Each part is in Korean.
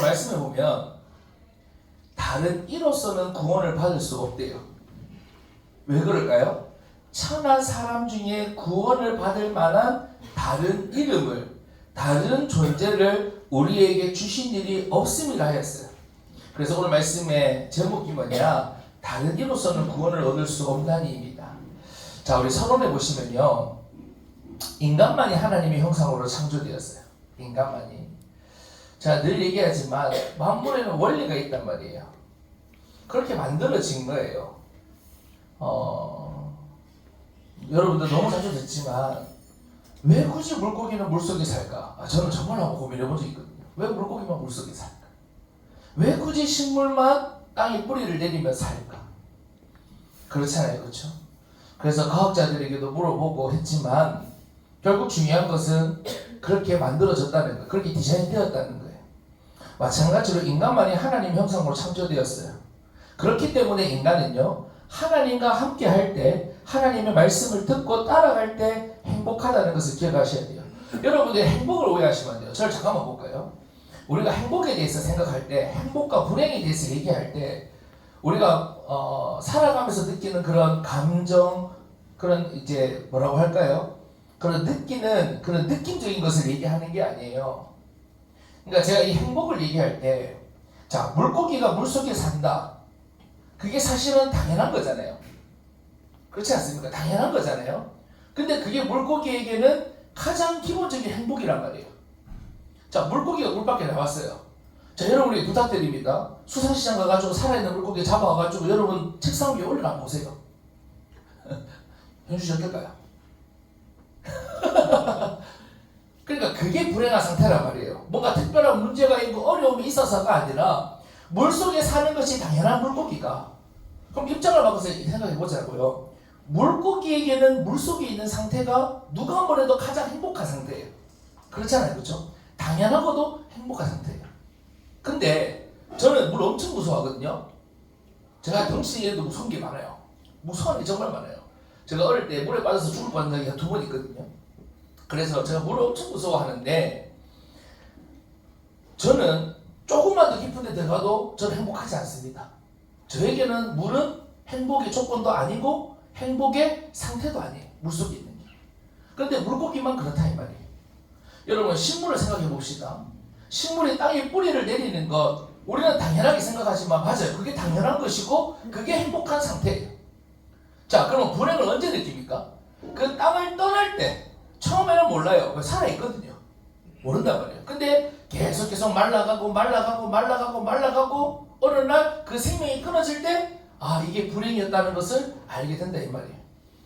말씀해 보면 다른 이로서는 구원을 받을 수 없대요. 왜 그럴까요? 천한 사람 중에 구원을 받을 만한 다른 이름을, 다른 존재를 우리에게 주신 일이 없음이라 하였어요. 그래서 오늘 말씀의 제목이 뭐냐? 다른 이로서는 구원을 얻을 수 없나니입니다. 자, 우리 서론에 보시면요, 인간만이 하나님의 형상으로 창조되었어요. 인간만이. 자, 늘 얘기하지만 만물에는 원리가 있단 말이에요. 그렇게 만들어진 거예요. 여러분들 너무 자주 듣지만 왜 굳이 물고기는 물속에 살까? 저는 정말 한번 고민해 본 적이 있거든요. 왜 물고기만 물속에 살까? 왜 굳이 식물만 땅에 뿌리를 내리며 살까? 그렇잖아요, 그렇죠? 그래서 과학자들에게도 물어보고 했지만 결국 중요한 것은 그렇게 만들어졌다는 거예요. 그렇게 디자인되었다는 거예요. 마찬가지로 인간만이 하나님 형상으로 창조되었어요. 그렇기 때문에 인간은요, 하나님과 함께 할 때, 하나님의 말씀을 듣고 따라갈 때 행복하다는 것을 기억하셔야 돼요. 여러분들이 행복을 오해하시면 안 돼요. 저를 잠깐만 볼까요? 우리가 행복에 대해서 생각할 때, 행복과 불행에 대해서 얘기할 때, 우리가 살아가면서 느끼는 그런 감정, 그런 이제 뭐라고 할까요? 그런 느끼는 그런 느낌적인 것을 얘기하는 게 아니에요. 그러니까 제가 이 행복을 얘기할 때, 자, 물고기가 물속에 산다. 그게 사실은 당연한 거잖아요. 그렇지 않습니까? 당연한 거잖아요. 근데 그게 물고기에게는 가장 기본적인 행복이란 말이에요. 자, 물고기가 물 밖에 나왔어요. 자, 여러분에게 부탁드립니다. 수산시장 가가지고 살아있는 물고기 잡아와가지고 여러분 책상 위에 올려놔 보세요. 현주 씨 어떨까요? 그러니까 그게 불행한 상태란 말이에요. 뭔가 특별한 문제가 있고 어려움이 있어서가 아니라 물속에 사는 것이 당연한 물고기가, 그럼 입장을 바꿔서 생각해 보자고요. 물고기에게는 물속에 있는 상태가 누가 뭐래도 가장 행복한 상태예요. 그렇잖아요, 그렇죠? 당연하고도 행복한 상태예요. 근데 저는 물 엄청 무서워하거든요. 제가 덩치에도 무서운 게 많아요. 무서운 게 정말 많아요. 제가 어릴 때 물에 빠져서 죽을 뻔한 적이 2번 있거든요. 그래서 제가 물을 엄청 무서워하는데, 저는 조금만 더 깊은 데 들어가도 저는 행복하지 않습니다. 저에게는 물은 행복의 조건도 아니고 행복의 상태도 아니에요. 물속에 있는 게. 그런데 물고기만 그렇다 이 말이에요. 여러분, 식물을 생각해 봅시다. 식물이 땅에 뿌리를 내리는 것, 우리는 당연하게 생각하지만 맞아요. 그게 당연한 것이고 그게 행복한 상태예요. 자, 그러면 불행을 언제 느낍니까? 그 땅을 떠날 때. 처음에는 몰라요. 살아있거든요. 모른단 말이에요. 근데 계속 말라가고 어느 날 그 생명이 끊어질 때, 아, 이게 불행이었다는 것을 알게 된다 이 말이에요.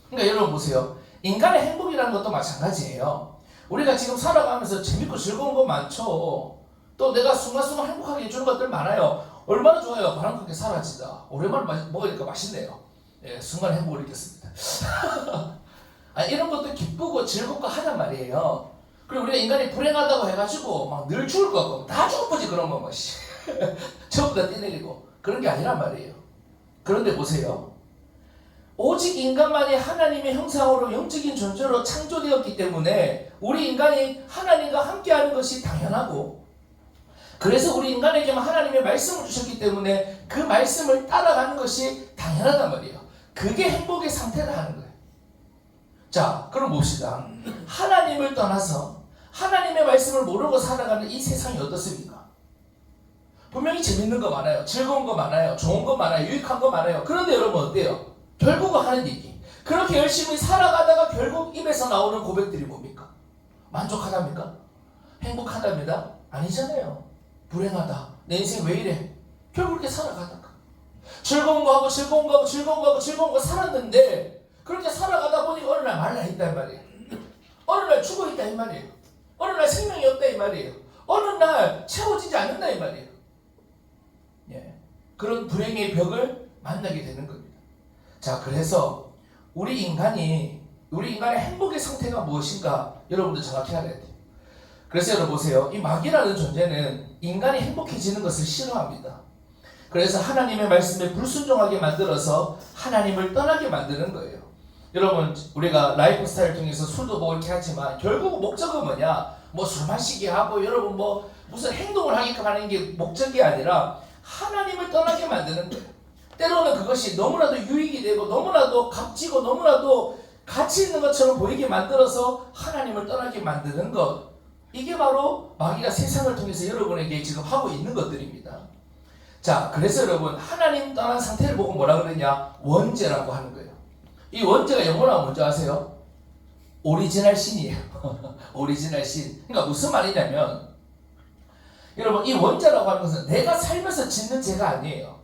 그러니까 여러분 보세요. 인간의 행복이라는 것도 마찬가지예요. 우리가 지금 살아가면서 재밌고 즐거운 거 많죠. 또 내가 순간순간 행복하게 해주는 것들 많아요. 얼마나 좋아요. 바람 그렇게 사라지다. 오랜만에 먹으니까 맛있네요. 예, 순간 행복을 느꼈습니다. 이런 것도 기쁘고 즐겁고 하단 말이에요. 그리고 우리가 인간이 불행하다고 해가지고 막 늘 죽을 것 같고 다 죽을 거지 그런 거 뭐 전부 다 떼내리고 그런 게 아니란 말이에요. 그런데 보세요. 오직 인간만이 하나님의 형상으로 영적인 존재로 창조되었기 때문에 우리 인간이 하나님과 함께하는 것이 당연하고, 그래서 우리 인간에게만 하나님의 말씀을 주셨기 때문에 그 말씀을 따라가는 것이 당연하단 말이에요. 그게 행복의 상태라 하는 거예요. 자, 그럼 봅시다. 하나님을 떠나서 하나님의 말씀을 모르고 살아가는 이 세상이 어떻습니까? 분명히 재밌는 거 많아요. 즐거운 거 많아요. 좋은 거 많아요. 유익한 거 많아요. 그런데 여러분 어때요? 결국은 하는 얘기. 그렇게 열심히 살아가다가 결국 입에서 나오는 고백들이 뭡니까? 만족하답니까? 행복하답니다? 아니잖아요. 불행하다. 내 인생 왜 이래? 결국 그렇게 살아가다가 즐거운 거 하고 살았는데, 그렇게 살아가다 보니 어느 날 말라있다 이 말이에요. 어느 날 죽어있다 이 말이에요. 어느 날 생명이 없다 이 말이에요. 어느 날 채워지지 않는다 이 말이에요. 예. 그런 불행의 벽을 만나게 되는 겁니다. 자, 그래서 우리 인간의 행복의 상태가 무엇인가 여러분들 정확히 알아야 돼요. 그래서 여러분 보세요. 이 마귀라는 존재는 인간이 행복해지는 것을 싫어합니다. 그래서 하나님의 말씀에 불순종하게 만들어서 하나님을 떠나게 만드는 거예요. 여러분, 우리가 라이프 스타일을 통해서 술도 먹고 이렇게 하지만 결국 목적은 뭐냐? 뭐 술 마시게 하고, 여러분 뭐 무슨 행동을 하게끔 하는 게 목적이 아니라 하나님을 떠나게 만드는 거예요. 때로는 그것이 너무나도 유익이 되고 너무나도 값지고 너무나도 가치 있는 것처럼 보이게 만들어서 하나님을 떠나게 만드는 것. 이게 바로 마귀가 세상을 통해서 여러분에게 지금 하고 있는 것들입니다. 자, 그래서 여러분 하나님 떠난 상태를 보고 뭐라 그러냐? 원죄라고 하는 거예요. 이 원죄가 영어로 뭔지 아세요? 오리지널 신이에요. 오리지널 신. 그러니까 무슨 말이냐면 여러분 이 원죄라고 하는 것은 내가 살면서 짓는 죄가 아니에요.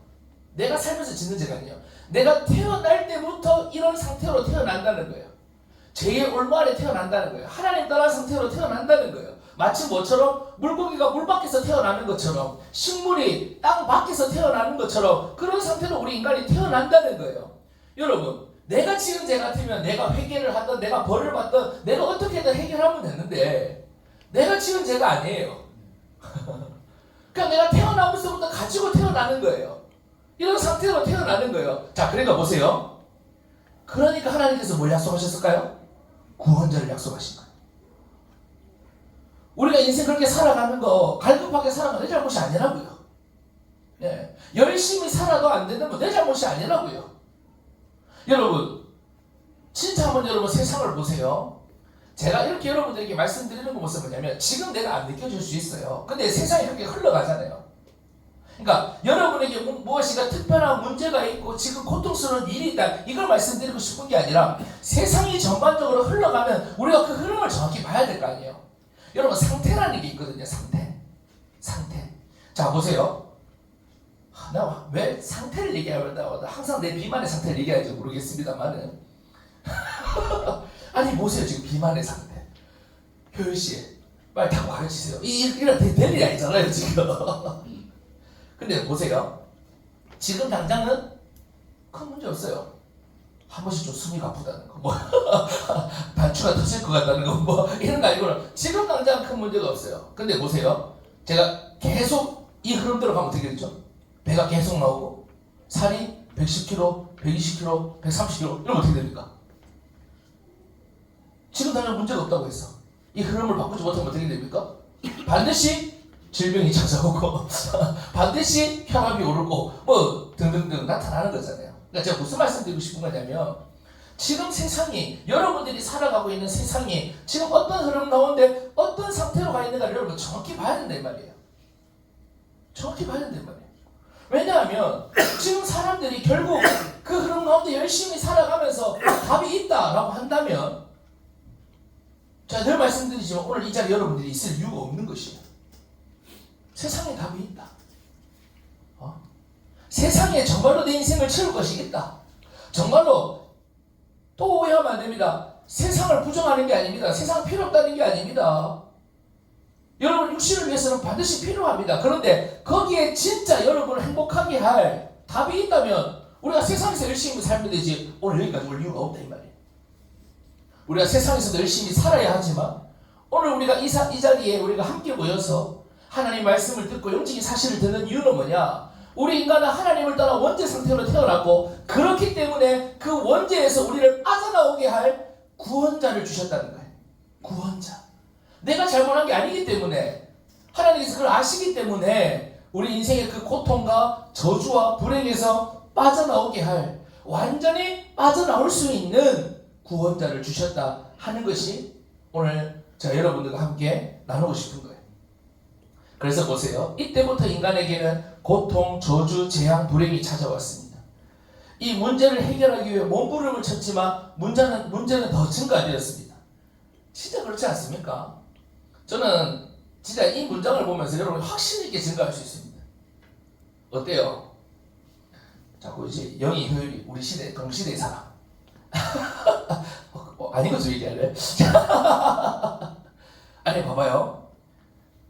내가 살면서 짓는 죄가 아니에요. 내가 태어날 때부터 이런 상태로 태어난다는 거예요. 죄의 올무 아래 태어난다는 거예요. 하나님 떠난 상태로 태어난다는 거예요. 마치 뭐처럼 물고기가 물 밖에서 태어나는 것처럼 식물이 땅 밖에서 태어나는 것처럼 그런 상태로 우리 인간이 태어난다는 거예요. 여러분 내가 지은 죄 같으면 내가 회개를 하든 내가 벌을 받든 내가 어떻게든 해결하면 되는데 내가 지은 죄가 아니에요. 그러니까 내가 태어나면서부터 가지고 태어나는 거예요. 이런 상태로 태어나는 거예요. 자, 그러니까 보세요. 그러니까 하나님께서 뭘 약속하셨을까요? 구원자를 약속하신 거예요. 우리가 인생 그렇게 살아가는 거 갈급하게 살아가는 내 잘못이 아니라고요. 네. 열심히 살아도 안 되는 거 내 잘못이 아니라고요. 여러분 진짜 한번 여러분 세상을 보세요. 제가 이렇게 여러분들에게 말씀드리는 거 무슨 뭐냐면 지금 내가 안 느껴질 수 있어요. 근데 세상이 이렇게 흘러가잖아요. 그러니까 여러분에게 무엇인가 특별한 문제가 있고 지금 고통스러운 일이 있다 이걸 말씀드리고 싶은 게 아니라 세상이 전반적으로 흘러가면 우리가 그 흐름을 정확히 봐야 될 거 아니에요. 여러분 상태라는 게 있거든요. 상태. 자 보세요. 나 왜 상태를 얘기하려다 항상 내 비만의 상태를 얘기할지 모르겠습니다만은 아니 보세요. 지금 비만의 상태. 효율씨 빨리 타고 가르치세요. 이런 될 일이 아니잖아요 지금. 근데 보세요. 지금 당장은 큰 문제 없어요. 한 번씩 좀 숨이 가쁘다는 거, 뭐 단추가 터질 것 같다는 거, 뭐 이런 거 아니고는 지금 당장 큰 문제가 없어요. 근데 보세요. 제가 계속 이 흐름대로 가면 어떻게 되죠? 배가 계속 나오고 살이 110kg, 120kg, 130kg 이러면 어떻게 됩니까? 지금 당장 문제가 없다고 했어. 이 흐름을 바꾸지 못하면 어떻게 됩니까? 반드시 질병이 찾아오고 반드시 혈압이 오르고 뭐 등등등 나타나는 거잖아요. 그러니까 제가 무슨 말씀드리고 싶은 거냐면 지금 세상이 여러분들이 살아가고 있는 세상이 지금 어떤 흐름 가운데 어떤 상태로 가 있는가를 여러분 정확히 봐야 된단 말이에요. 정확히 봐야 된단 말이에요. 왜냐하면 지금 사람들이 결국 그 흐름 가운데 열심히 살아가면서 답이 있다라고 한다면 제가 늘 말씀드리지만 오늘 이 자리에 여러분들이 있을 이유가 없는 것이에요. 세상에 답이 있다. 세상에 정말로 내 인생을 채울 것이 있다. 정말로 또 오해하면 안 됩니다. 세상을 부정하는 게 아닙니다. 세상 필요 없다는 게 아닙니다. 여러분 육신을 위해서는 반드시 필요합니다. 그런데 거기에 진짜 여러분을 행복하게 할 답이 있다면 우리가 세상에서 열심히 살면 되지 오늘 여기까지 올 이유가 없다 이 말이에요. 우리가 세상에서도 열심히 살아야 하지만 오늘 우리가 이 자리에 우리가 함께 모여서 하나님 말씀을 듣고 영적인 사실을 듣는 이유는 뭐냐? 우리 인간은 하나님을 떠나 원죄 상태로 태어났고 그렇기 때문에 그 원죄에서 우리를 빠져나오게 할 구원자를 주셨다는 거예요. 구원자. 내가 잘못한 게 아니기 때문에 하나님께서 그걸 아시기 때문에 우리 인생의 그 고통과 저주와 불행에서 빠져나오게 할 완전히 빠져나올 수 있는 구원자를 주셨다 하는 것이 오늘 제가 여러분들과 함께 나누고 싶은 거예요. 그래서 보세요. 이때부터 인간에게는 고통, 저주, 재앙, 불행이 찾아왔습니다. 이 문제를 해결하기 위해 몸부림을 쳤지만 문제는 더 증가되었습니다. 진짜 그렇지 않습니까? 저는 진짜 이 문장을 보면서 여러분이 확신 있게 증가할 수 있습니다. 어때요? 자꾸 이제 영이 효율이 우리 시대 동시대의 사람 아닌 것좀 얘기할래? 아니 봐봐요.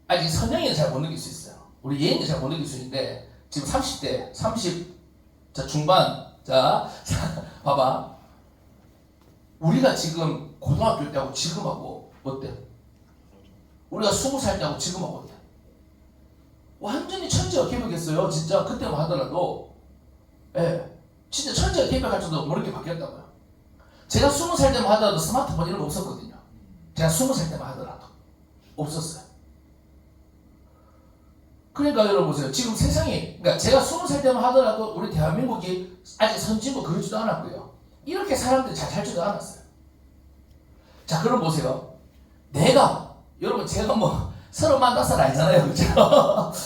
아직 선영이는 잘 못 느낄 수 있어요. 우리 예인도 잘 못 느낄 수 있는데 지금 30대 30 자 중반 자 봐봐. 우리가 지금 고등학교 때하고 지금하고 어때? 우리가 20살 때하고 지금하고 어때? 완전히 천지가 개벽했어요. 진짜 그때만 하더라도 예, 진짜 천지가 개벽할 정도로 모르게 바뀌었다고요. 제가 20살 때만 하더라도 스마트폰 이런 거 없었거든요. 제가 20살 때만 하더라도 없었어요. 그러니까 여러분 보세요. 지금 세상이, 그러니까 제가 20살 때만 하더라도 우리 대한민국이 아직 선진국 그러지도 않았고요. 이렇게 사람들이 잘 살지도 않았어요. 자, 그럼 보세요. 여러분 제가 뭐 35살 아니잖아요. 그죠?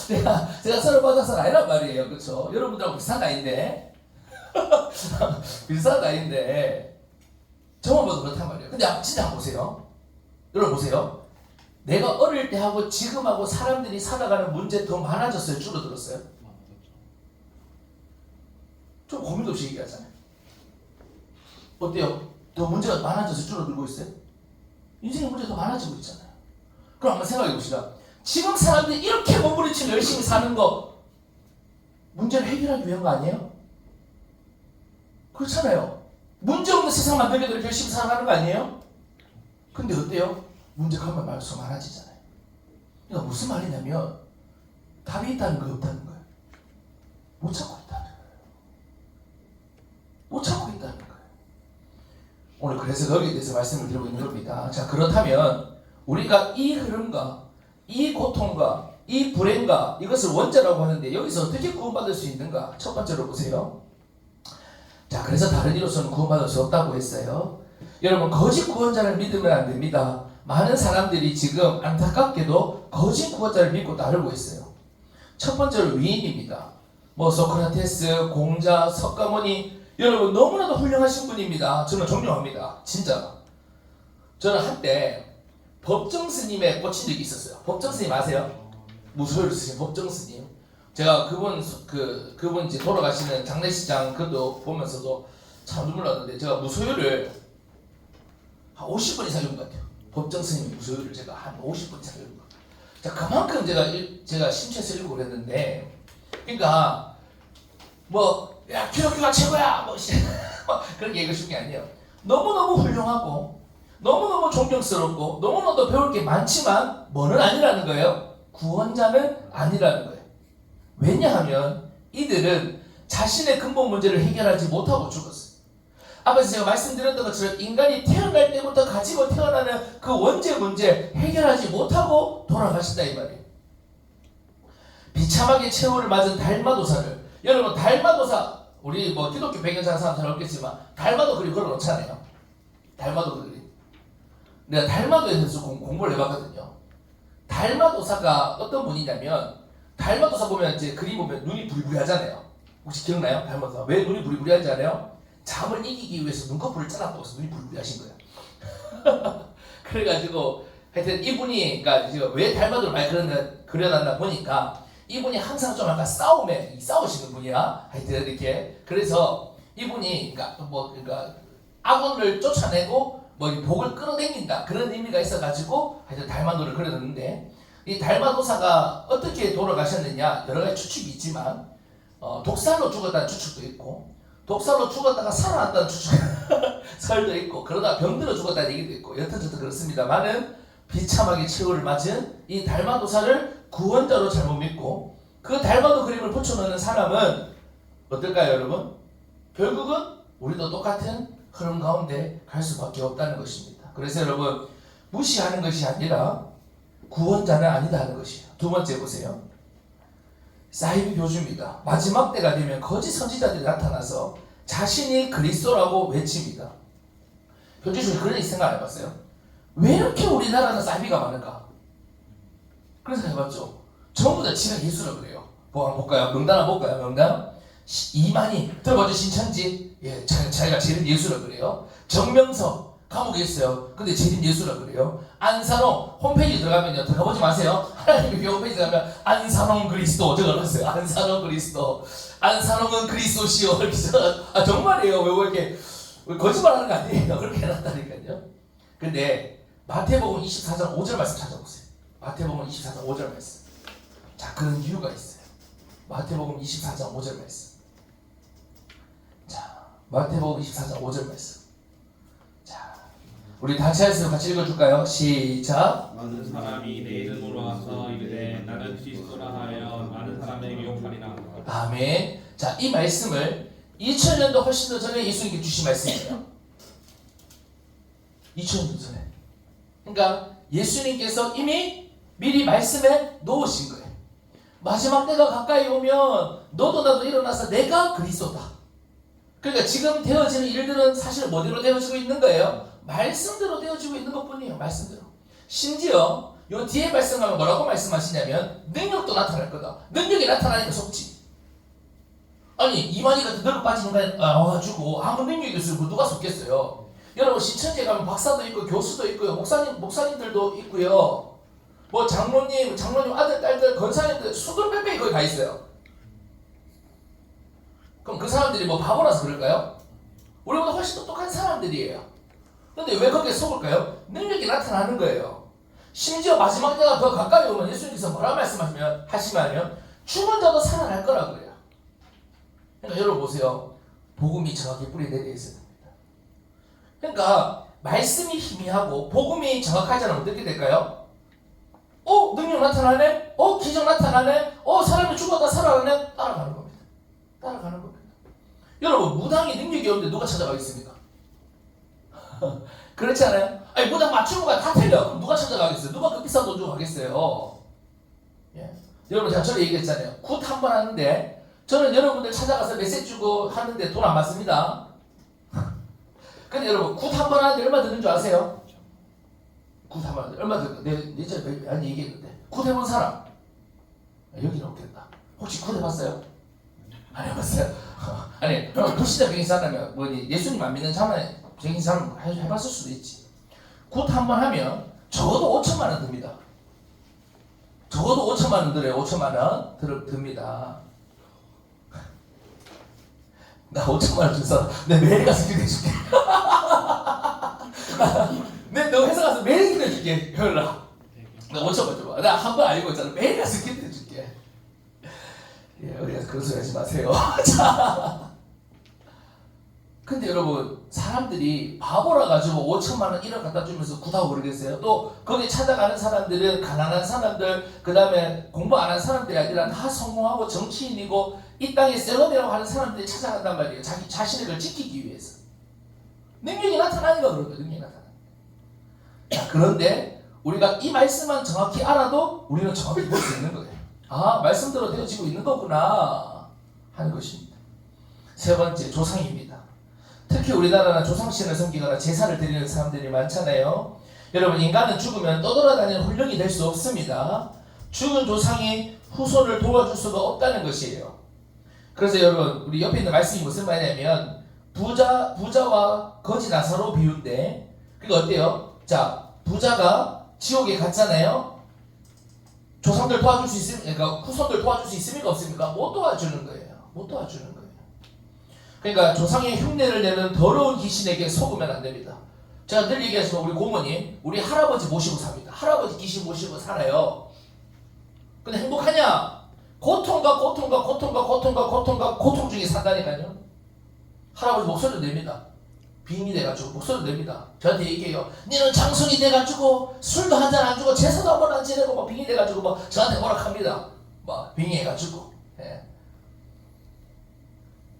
제가 35살 아니란 말이에요. 그렇죠? 여러분들하고 비슷한 나이인데. 비슷한 나이인데. 저만 봐도 그렇단 말이에요. 근데 진짜 한번 보세요. 여러분 보세요. 내가 어릴 때 하고 지금하고 사람들이 살아가는 문제 더 많아졌어요? 줄어들었어요? 좀 고민도 없이 얘기하잖아요. 어때요? 더 문제가 많아져서 줄어들고 있어요? 인생의 문제가 더 많아지고 있잖아요. 그럼 한번 생각해 봅시다. 지금 사람들이 이렇게 몸부림치며 열심히 사는 거 문제를 해결하기 위한 거 아니에요? 그렇잖아요. 문제 없는 세상 만들기 위해 열심히 살아가는 거 아니에요? 근데 어때요? 문제 가면 말수가 많아지잖아요. 그러니까 무슨 말이냐면 답이 있다는 거 없다는 거예요. 못 찾고 있다는 거예요. 못 찾고 있다는 거예요. 오늘 그래서 여기에 대해서 말씀을 드리고 있는 겁니다. 자, 그렇다면 우리가 이 흐름과 이 고통과 이 불행과 이것을 원죄라고 하는데 여기서 어떻게 구원받을 수 있는가? 첫 번째로 보세요. 자, 그래서 다른 이로서는 구원받을 수 없다고 했어요. 여러분, 거짓 구원자를 믿으면 안 됩니다. 많은 사람들이 지금 안타깝게도 거짓 구원자를 믿고 따르고 있어요. 첫 번째로 위인입니다. 뭐 소크라테스, 공자, 석가모니, 여러분 너무나도 훌륭하신 분입니다. 저는 존경합니다. 진짜. 저는 한때 법정 스님에 꽂힌 적이 있었어요. 법정 스님 아세요? 무소유를 쓰신 법정 스님. 제가 그분 이제 돌아가시는 장례식장 그것도 보면서도 참 눈물 났는데, 제가 무소유를 한 50번 이상 읽은 것 같아요. 법정 스님 무소유를 제가 한 50번 이상 읽은 것 같아요. 자, 그만큼 제가 심취해서 읽고 그랬는데, 그러니까 야, 기독교가 최고야! 그렇게 얘기할 수 있는 게 아니에요. 너무너무 훌륭하고, 너무너무 존경스럽고, 너무너무 배울 게 많지만, 뭐는 아니라는 거예요? 구원자는 아니라는 거예요. 왜냐하면, 이들은 자신의 근본 문제를 해결하지 못하고 죽었어요. 앞에서 제가 말씀드렸던 것처럼, 인간이 태어날 때부터 가지고 태어나는 그 원죄 문제 해결하지 못하고 돌아가신다, 이 말이에요. 비참하게 최후를 맞은 달마도사를, 여러분 달마도사, 우리 뭐 기독교 배경 사는 사람 잘 없겠지만 달마도 그림 걸어놓잖아요. 달마도 그림. 내가 달마도에 대해서 공부를 해봤거든요. 달마도사가 어떤 분이냐면, 달마도사 보면 이제 그림 보면 눈이 부리부리하잖아요. 혹시 기억나요? 달마도사 왜 눈이 부리부리한지 알아요? 잠을 이기기 위해서 눈꺼풀을 잘라서 눈이 부리부리하신 거예요. 그래가지고 하여튼 이분이, 그러니까 왜 달마도를 많이 그려놨나 보니까, 이분이 항상 좀 약간 싸우시는 분이야. 하여튼 이렇게. 그래서 이분이 그러니까 악원을 쫓아내고 복을 끌어당긴다, 그런 의미가 있어가지고 하여튼 달마도를 그려놨는데, 이 달마도사가 어떻게 돌아가셨느냐, 여러 가지 추측이 있지만 독살로 죽었다는 추측도 있고, 독살로 죽었다가 살아났다는 설도 있고, 그러다 병들어 죽었다는 얘기도 있고, 여튼저튼 그렇습니다만은 비참하게 최후를 맞은 이 달마도사를 구원자로 잘못 믿고, 그 달마도 그림을 붙여놓는 사람은 어떨까요, 여러분? 결국은 우리도 똑같은 흐름 가운데 갈 수밖에 없다는 것입니다. 그래서 여러분, 무시하는 것이 아니라 구원자는 아니다 하는 것이에요. 두 번째 보세요. 사이비 교주입니다. 마지막 때가 되면 거짓 선지자들이 나타나서 자신이 그리스도라고 외칩니다. 교주 중에 그런 생각 안 해봤어요? 왜 이렇게 우리나라는 사이비가 많을까? 그런 생각 해봤죠? 전부 다 지가 예수라고 그래요. 뭐 한번 볼까요? 명단 한번 볼까요? 명단? 이만희 들어봤죠? 신천지? 예, 자기가 제일 예수라고 그래요. 정명석 감옥에 있어요. 근데 제일 예수라고 그래요. 안산홍 홈페이지 들어가면요, 들어가보지 마세요. 하나님의 교회 홈페이지 가면 안산홍 그리스도 적어놨어요. 안산홍 그리스도. 안산홍은 그리스도시요. 이렇게 정말이에요. 왜 이렇게 거짓말하는 거 아니에요? 그렇게 해놨다니까요. 근데 마태복음 24장 5절 말씀 찾아보세요. 마태복음 24장 5절 말씀. 자, 그런 이유가 있어요. 마태복음 24장 5절 말씀. 자, 마태복음 24장 5절 말씀. 자, 우리 단체에서 같이 읽어줄까요? 시작. 많은 사람이 내 이름으로 와서 이르되 나는 그리스도라 하여 많은 사람에게 욕하리라. 아멘. 자, 이 말씀을 2000년도 훨씬 더 전에 예수님께 주신 말씀이에요. 2000년 전에. 그러니까 예수님께서 이미 미리 말씀해 놓으신 거예요. 마지막 때가 가까이 오면 너도 나도 일어나서 내가 그리스도다. 그러니까 지금 되어지는 일들은 사실 뭐대로 되어지고 있는 거예요? 말씀대로 되어지고 있는 것뿐이에요. 말씀대로. 심지어 요 뒤에 말씀하면 뭐라고 말씀하시냐면 능력도 나타날 거다. 능력이 나타나니까 속지. 아니 이만희 같은 늙어 빠진 인간이 와가지고 아무 능력이 없으면 그 누가 속겠어요. 여러분 신천지에 가면 박사도 있고 교수도 있고요. 목사님들도 있고요. 뭐 장로님 아들 딸들 권사님들 수두룩 빽빽이 거기 가 있어요. 그럼 그 사람들이 뭐 바보라서 그럴까요? 우리보다 훨씬 똑똑한 사람들이에요. 근데 왜 거기에 속을까요? 능력이 나타나는 거예요. 심지어 마지막 때가 더 가까이 오면 예수님께서 뭐라 말씀하시면 죽은 자도 살아날 거라 그래요. 그러니까 여러분 보세요. 복음이 정확히 뿌리 내려 있어야 됩니다. 그러니까 말씀이 희미하고 복음이 정확하지 않으면 어떻게 될까요? 능력 나타나네? 기적 나타나네? 사람이 죽었다 살아나네? 따라가는 겁니다. 따라가는 겁니다. 여러분 무당이 능력이 없는데 누가 찾아가겠습니까? 그렇지 않아요? 아니 무당 맞추고가 다 틀려. 그럼 누가 찾아가겠어요? 누가 그 비싼 돈 주고 가겠어요? 예. 여러분 제가 전에 얘기했잖아요. 굿 한 번 하는데 저는 여러분들 찾아가서 메시지 주고 하는데 돈 안 받습니다. 근데 여러분 굿 한 번 하는데 얼마 드는 줄 아세요? 굿 한 번 하는데 얼마 드는 거? 내가 예전에 많이 얘기했는데 굿 해본 사람 여기는 없겠다. 혹시 굿 해봤어요? 안 해봤어요? 아니 불신자 병이 사람이면 뭐니 예수님 안 믿는 자만 병이 사람 해봤을 수도 있지. 굿 한 번 하면 적어도 5천만 원 듭니다. 적어도 5천만 원 들어요. 5천만 원 듭니다. 나 5천만 원 준 사람 내 매일 가서 기대해줄게. 너 회사 가서 매일 기대해줄게. 연락. 나 5천만 줘봐. 나 한 번 알고 있잖아. 매일 가서 기대해줄게. 예, 어디 가서 그런 소리 하지 마세요. 자, 근데 여러분 사람들이 바보라 가지고 5천만 원 1억 갖다 주면서 굿하고 그러겠어요? 또 거기 찾아가는 사람들은 가난한 사람들, 그 다음에 공부 안 한 사람들이 아니라 다 성공하고 정치인이고 이 땅에 셀럽이라고 하는 사람들이 찾아간단 말이에요. 자기 자신을 걸 지키기 위해서. 능력이 나타나니까 그런 거예요. 능력이 나타나니까. 자, 그런데 우리가 이 말씀만 정확히 알아도 우리는 정확히 볼 수 있는 거예요. 아, 말씀대로 되어지고 있는 거구나 하는 것입니다. 세 번째, 조상입니다. 특히 우리나라는 조상신을 섬기거나 제사를 드리는 사람들이 많잖아요. 여러분 인간은 죽으면 떠돌아다니는 혼령이 될 수 없습니다. 죽은 조상이 후손을 도와줄 수가 없다는 것이에요. 그래서 여러분 우리 옆에 있는 말씀이 무슨 말이냐면 부자와 거지 나사로 비유인데 그게 어때요? 자, 부자가 지옥에 갔잖아요. 조상들 도와줄 수 있습니까? 그러니까 후손들 도와줄 수 있습니까? 없습니까? 못 도와주는 거예요. 못 도와주는 거예요. 그러니까 조상의 흉내를 내는 더러운 귀신에게 속으면 안 됩니다. 제가 늘 얘기하지만 우리 고모님, 우리 할아버지 모시고 삽니다. 할아버지 귀신 모시고 살아요. 근데 행복하냐? 고통과 고통 중에 산다니까요. 할아버지 목소리를 냅니다. 빙이 돼가지고 목소리를 냅니다. 저한테 얘기해요. 니는 장성이 돼가지고 술도 한잔 안 주고 제사도 한 번 안 지내고 막 빙이 돼가지고 막 저한테 오락합니다. 막 빙이 해가지고. 예.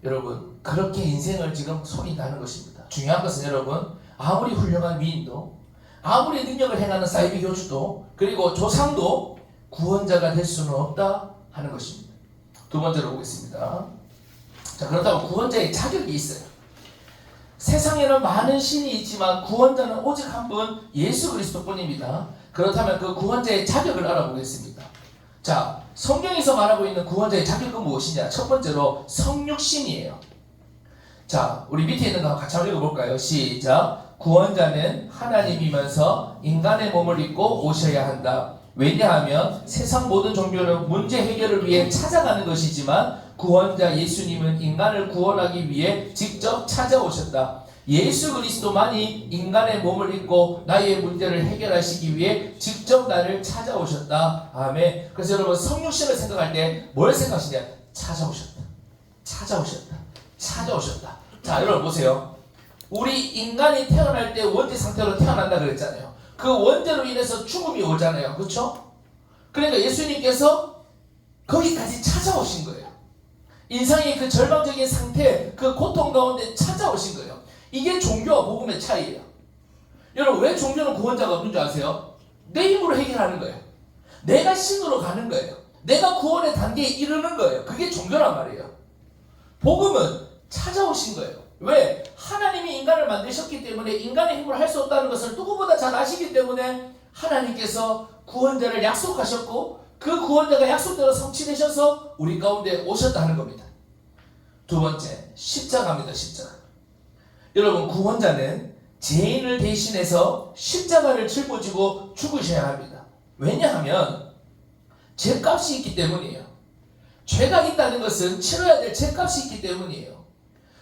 여러분 그렇게 인생을 지금 속인다는 것입니다. 중요한 것은 여러분 아무리 훌륭한 위인도 아무리 능력을 행하는 사이비 교주도 그리고 조상도 구원자가 될 수는 없다 하는 것입니다. 두 번째로 보겠습니다. 자, 그렇다고 구원자의 자격이 있어요. 세상에는 많은 신이 있지만 구원자는 오직 한 분 예수 그리스도뿐입니다. 그렇다면 그 구원자의 자격을 알아보겠습니다. 자, 성경에서 말하고 있는 구원자의 자격은 무엇이냐? 첫 번째로 성육신이에요. 자, 우리 밑에 있는 거 같이 한번 읽어볼까요? 시작. 구원자는 하나님이면서 인간의 몸을 입고 오셔야 한다. 왜냐하면 세상 모든 종교는 문제 해결을 위해 찾아가는 것이지만 구원자 예수님은 인간을 구원하기 위해 직접 찾아오셨다. 예수 그리스도만이 인간의 몸을 입고 나의 문제를 해결하시기 위해 직접 나를 찾아오셨다. 아멘. 그래서 여러분 성육신을 생각할 때 뭘 생각하시냐? 찾아오셨다. 찾아오셨다. 찾아오셨다. 자, 여러분 보세요. 우리 인간이 태어날 때 원죄 상태로 태어난다 그랬잖아요. 그 원죄로 인해서 죽음이 오잖아요. 그렇죠? 그러니까 예수님께서 거기까지 찾아오신 거예요. 인생의 그 절망적인 상태, 그 고통 가운데 찾아오신 거예요. 이게 종교와 복음의 차이예요. 여러분 왜 종교는 구원자가 없는 줄 아세요? 내 힘으로 해결하는 거예요. 내가 신으로 가는 거예요. 내가 구원의 단계에 이르는 거예요. 그게 종교란 말이에요. 복음은 찾아오신 거예요. 왜? 하나님이 인간을 만드셨기 때문에 인간의 힘으로 할 수 없다는 것을 누구보다 잘 아시기 때문에 하나님께서 구원자를 약속하셨고 그 구원자가 약속대로 성취되셔서 우리 가운데 오셨다는 겁니다. 두 번째, 십자가입니다. 십자가. 여러분, 구원자는 죄인을 대신해서 십자가를 짊어지고 죽으셔야 합니다. 왜냐하면 죄값이 있기 때문이에요. 죄가 있다는 것은 치러야 될 죄값이 있기 때문이에요.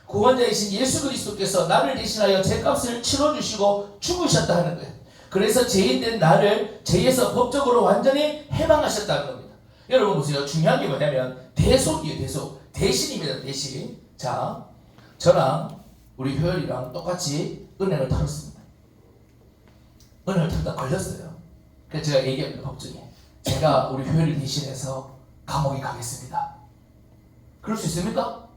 구원자이신 예수 그리스도께서 나를 대신하여 죄값을 치러주시고 죽으셨다 하는 거예요. 그래서 죄인된 나를 죄에서 법적으로 완전히 해방하셨다는 겁니다. 여러분 보세요. 중요한 게 뭐냐면 대속이에요. 대속. 대신입니다. 대신. 자, 저랑 우리 효열이랑 똑같이 은행을 털었습니다. 은행을 털다 걸렸어요. 그래서 제가 얘기합니다. 법정에. 제가 우리 효열이 대신해서 감옥에 가겠습니다. 그럴 수 있습니까?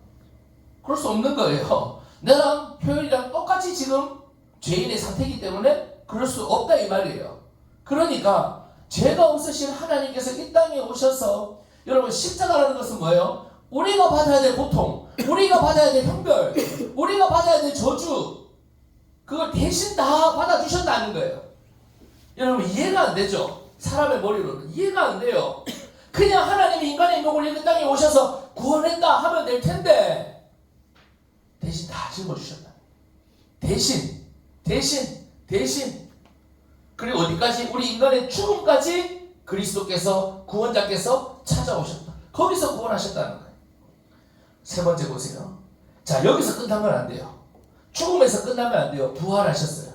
그럴 수 없는 거예요. 나랑 효율이랑 똑같이 지금 죄인의 상태이기 때문에 그럴 수 없다 이 말이에요. 그러니까 죄가 없으신 하나님께서 이 땅에 오셔서 여러분 십자가라는 것은 뭐예요? 우리가 받아야 될 고통, 우리가 받아야 될 형벌, 우리가 받아야 될 저주 그걸 대신 다 받아주셨다는 거예요. 여러분 이해가 안 되죠? 사람의 머리로는 이해가 안 돼요. 그냥 하나님이 인간의 인격을 이 땅에 오셔서 구원했다 하면 될 텐데 대신 다 짊어주셨다. 대신. 그리고 어디까지? 우리 인간의 죽음까지 그리스도께서 구원자께서 찾아오셨다. 거기서 구원하셨다는 거예요. 세 번째 보세요. 자, 여기서 끝나면 안 돼요. 죽음에서 끝나면 안 돼요. 부활하셨어요.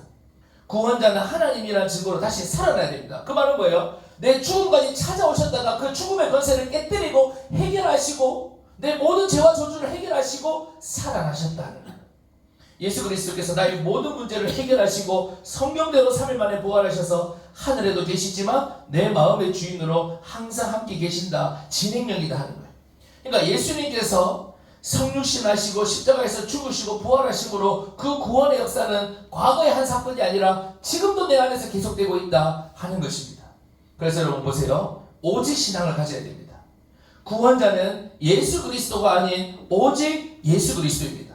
구원자는 하나님이라는 증거로 다시 살아나야 됩니다. 그 말은 뭐예요? 내 죽음까지 찾아오셨다가 그 죽음의 권세를 깨뜨리고 해결하시고 내 모든 죄와 저주를 해결하시고 살아나셨다는 거예요. 예수 그리스도께서 나의 모든 문제를 해결하시고 성경대로 3일 만에 부활하셔서 하늘에도 계시지만 내 마음의 주인으로 항상 함께 계신다. 진행령이다 하는 거예요. 그러니까 예수님께서 성육신하시고 십자가에서 죽으시고 부활하심으로 그 구원의 역사는 과거의 한 사건이 아니라 지금도 내 안에서 계속되고 있다 하는 것입니다. 그래서 여러분 보세요. 오직 신앙을 가져야 됩니다. 구원자는 예수 그리스도가 아닌 오직 예수 그리스도입니다.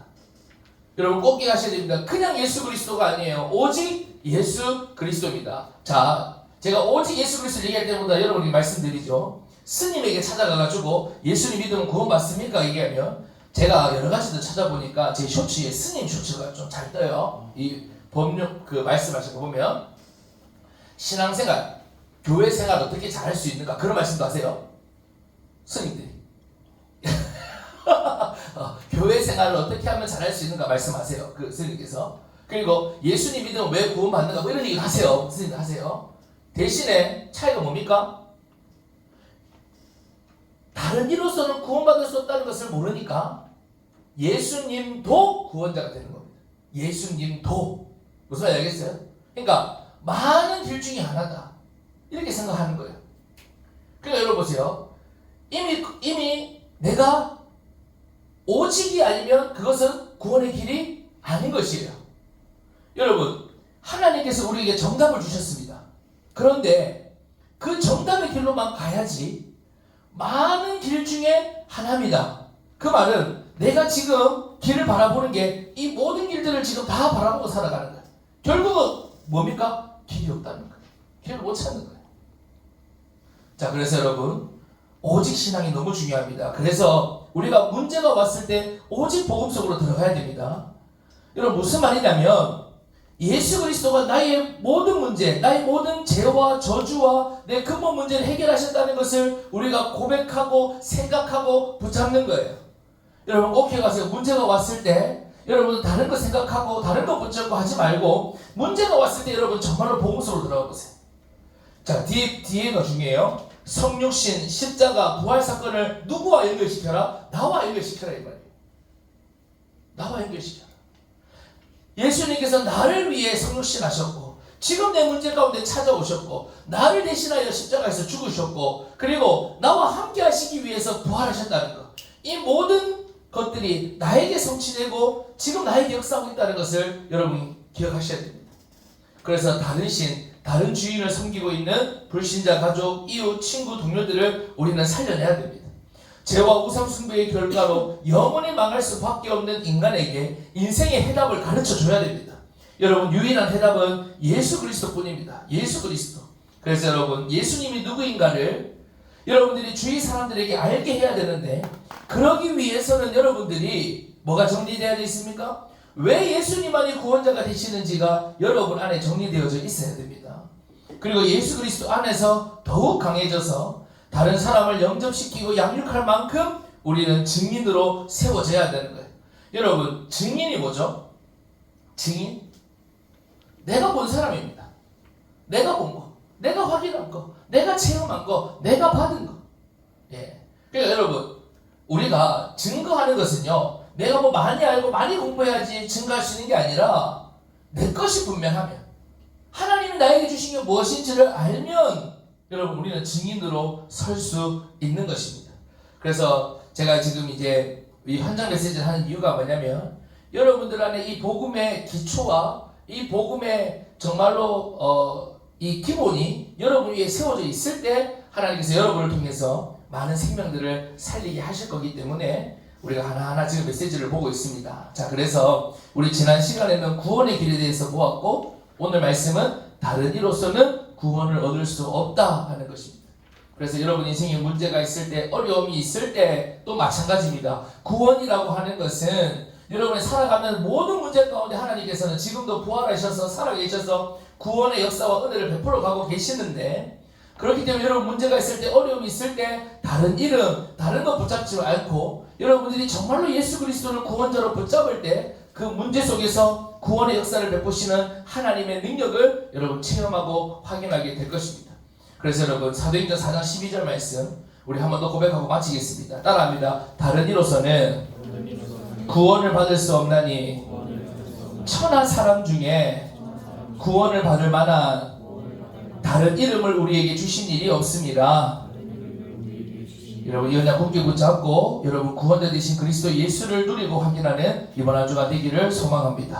여러분 꼭 기억하셔야 됩니다. 그냥 예수 그리스도가 아니에요. 오직 예수 그리스도입니다. 자, 제가 오직 예수 그리스도 얘기할 때마다 여러분이 말씀드리죠. 스님에게 찾아가가지고 예수님 믿으면 구원받습니까? 얘기하면 제가 여러 가지들 찾아보니까 제 쇼츠에 스님 쇼츠가 좀 잘 떠요. 이 법률 그 말씀하신 거 보면 신앙생활, 교회 생활 어떻게 잘할 수 있는가 그런 말씀도 하세요. 스님들이 교회 생활을 어떻게 하면 잘할 수 있는가 말씀하세요. 그 스님께서. 그리고 예수님 믿으면 왜 구원받는가 뭐 이런 얘기 하세요. 스님 하세요. 대신에 차이가 뭡니까? 다른 이로서는 구원받을 수 없다는 것을 모르니까 예수님도 구원자가 되는 겁니다. 예수님도. 무슨 말인지 알겠어요? 그러니까 많은 길 중에 하나다. 이렇게 생각하는 거예요. 그러니까 여러분 보세요. 이미 내가 오직이 아니면 그것은 구원의 길이 아닌 것이에요. 여러분 하나님께서 우리에게 정답을 주셨습니다. 그런데 그 정답의 길로만 가야지 많은 길 중에 하나입니다. 그 말은 내가 지금 길을 바라보는 게 이 모든 길들을 지금 다 바라보고 살아가는 거예요. 결국은 뭡니까? 길이 없다는 거예요. 길을 못 찾는 거예요. 자, 그래서 여러분 오직 신앙이 너무 중요합니다. 그래서 우리가 문제가 왔을 때 오직 복음 속으로 들어가야 됩니다. 여러분 무슨 말이냐면 예수 그리스도가 나의 모든 문제, 나의 모든 죄와 저주와 내 근본 문제를 해결하셨다는 것을 우리가 고백하고 생각하고 붙잡는 거예요. 여러분 꼭 기억하세요. 문제가 왔을 때 여러분 다른 거 생각하고 다른 거 붙잡고 하지 말고 문제가 왔을 때 여러분 정말로 복음 속으로 들어가 보세요. 자, 뒤에가 중요해요. 성육신, 십자가, 부활 사건을 누구와 연결시켜라? 나와 연결시켜라 이 말이에요. 나와 연결시켜라. 예수님께서 나를 위해 성육신 하셨고 지금 내 문제 가운데 찾아오셨고 나를 대신하여 십자가에서 죽으셨고 그리고 나와 함께 하시기 위해서 부활하셨다는 것. 이 모든 것들이 나에게 성취되고 지금 나에게 역사하고 있다는 것을 여러분 기억하셔야 됩니다. 그래서 다른 신, 다른 주인을 섬기고 있는 불신자 가족, 이웃, 친구, 동료들을 우리는 살려내야 됩니다. 죄와 우상숭배의 결과로 영원히 망할 수밖에 없는 인간에게 인생의 해답을 가르쳐줘야 됩니다. 여러분, 유일한 해답은 예수 그리스도뿐입니다. 예수 그리스도. 그래서 여러분, 예수님이 누구인가를 여러분들이 주위 사람들에게 알게 해야 되는데, 그러기 위해서는 여러분들이 뭐가 정리되어야 되어 있습니까? 왜 예수님만이 구원자가 되시는지가 여러분 안에 정리되어져 있어야 됩니다. 그리고 예수 그리스도 안에서 더욱 강해져서 다른 사람을 영접시키고 양육할 만큼 우리는 증인으로 세워져야 되는 거예요. 여러분, 증인이 뭐죠? 증인? 내가 본 사람입니다. 내가 본 거, 내가 확인한 거, 내가 체험한 거, 내가 받은 거. 예. 그러니까 여러분, 우리가 증거하는 것은요, 내가 뭐 많이 알고 많이 공부해야지 증거할 수 있는 게 아니라 내 것이 분명하면, 하나님이 나에게 주신 게 무엇인지를 알면 여러분, 우리는 증인으로 설 수 있는 것입니다. 그래서 제가 지금 이제 이 현장 메시지를 하는 이유가 뭐냐면, 여러분들 안에 이 복음의 기초와 이 복음의 정말로 이 기본이 여러분 위에 세워져 있을 때 하나님께서 여러분을 통해서 많은 생명들을 살리게 하실 거기 때문에 우리가 하나하나 지금 메시지를 보고 있습니다. 자, 그래서 우리 지난 시간에는 구원의 길에 대해서 보았고, 오늘 말씀은 다른 이로서는 구원을 얻을 수 없다 하는 것입니다. 그래서 여러분 인생에 문제가 있을 때, 어려움이 있을 때 또 마찬가지입니다. 구원이라고 하는 것은 여러분이 살아가는 모든 문제 가운데 하나님께서는 지금도 부활하셔서 살아계셔서 구원의 역사와 은혜를 베풀어 가고 계시는데, 그렇기 때문에 여러분 문제가 있을 때, 어려움이 있을 때 다른 이름, 다른 거 붙잡지 않고 여러분들이 정말로 예수 그리스도를 구원자로 붙잡을 때 그 문제 속에서 구원의 역사를 베푸시는 하나님의 능력을 여러분 체험하고 확인하게 될 것입니다. 그래서 여러분, 사도행전 4장 12절 말씀 우리 한 번 더 고백하고 마치겠습니다. 따라합니다. 다른 이로서는 구원을 받을 수 없나니 천하 사람 중에 구원을 받을 만한 다른 이름을 우리에게 주신 일이 없습니다. 여러분, 이 언약 굳게 붙잡고 여러분 구원자 되신 그리스도 예수를 누리고 확인하는 이번 한 주가 되기를 소망합니다.